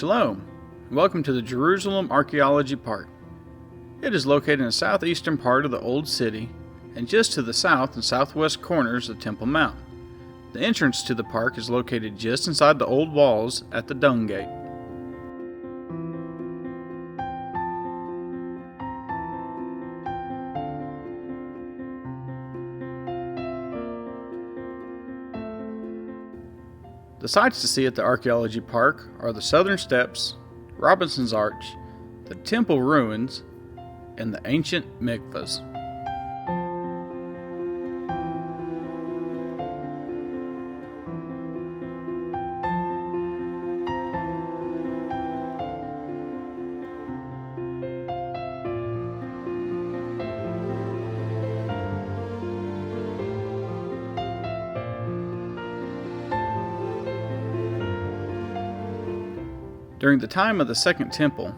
Shalom, and welcome to the Jerusalem Archeology Park. It is located in the southeastern part of the Old City and just to the south and southwest corners of Temple Mount. The entrance to the park is located just inside the old walls at the Dung Gate. The sights to see at the Archaeology Park are the Southern Steps, Robinson's Arch, the Temple Ruins, and the ancient mikvahs. During the time of the Second Temple,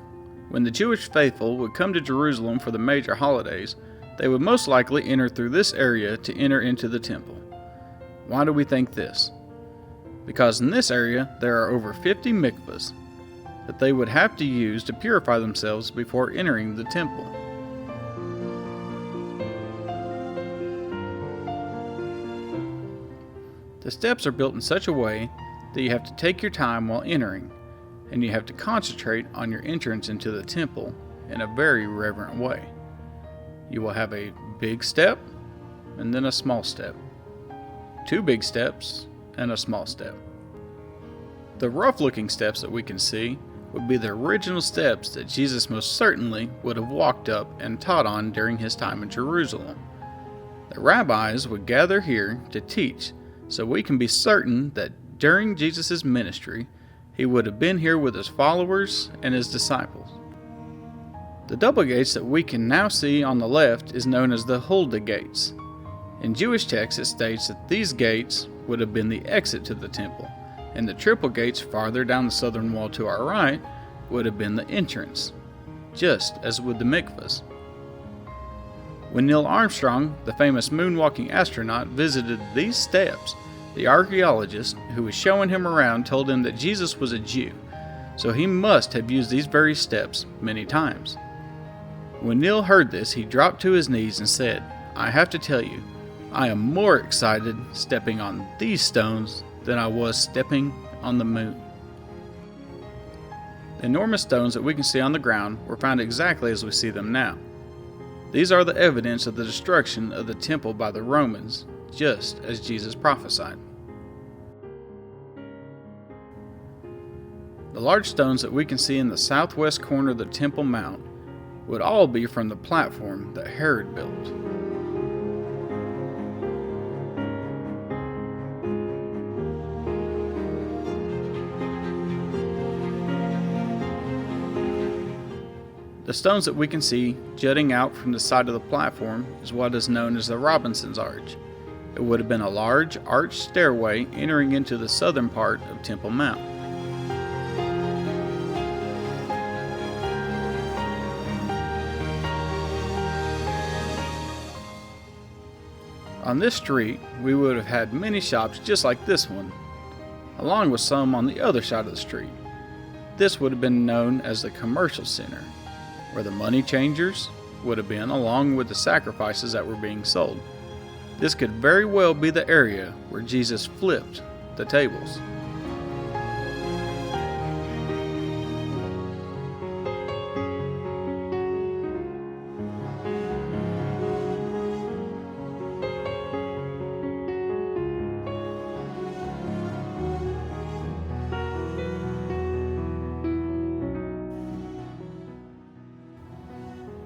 when the Jewish faithful would come to Jerusalem for the major holidays, they would most likely enter through this area to enter into the temple. Why do we think this? Because in this area there are over 50 mikvahs that they would have to use to purify themselves before entering the temple. The steps are built in such a way that you have to take your time while entering, and you have to concentrate on your entrance into the temple in a very reverent way. You will have a big step and then a small step, two big steps and a small step. The rough-looking steps that we can see would be the original steps that Jesus most certainly would have walked up and taught on during his time in Jerusalem. The rabbis would gather here to teach, so we can be certain that during Jesus' ministry, he would have been here with his followers and his disciples. The double gates that we can now see on the left is known as the Huldah gates. In Jewish texts it states that these gates would have been the exit to the temple, and the triple gates farther down the southern wall to our right would have been the entrance, just as with the mikvahs. When Neil Armstrong, the famous moonwalking astronaut, visited these steps, the archaeologist who was showing him around told him that Jesus was a Jew, so he must have used these very steps many times. When Neil heard this, he dropped to his knees and said, "I have to tell you, I am more excited stepping on these stones than I was stepping on the moon." The enormous stones that we can see on the ground were found exactly as we see them now. These are the evidence of the destruction of the temple by the Romans, just as Jesus prophesied. The large stones that we can see in the southwest corner of the Temple Mount would all be from the platform that Herod built. The stones that we can see jutting out from the side of the platform is what is known as the Robinson's Arch. It would have been a large arched stairway entering into the southern part of Temple Mount. On this street, we would have had many shops just like this one, along with some on the other side of the street. This would have been known as the commercial center, where the money changers would have been along with the sacrifices that were being sold. This could very well be the area where Jesus flipped the tables.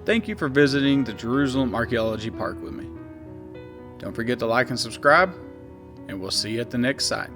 Thank you for visiting the Jerusalem Archaeology Park with me. Don't forget to like and subscribe, and we'll see you at the next site.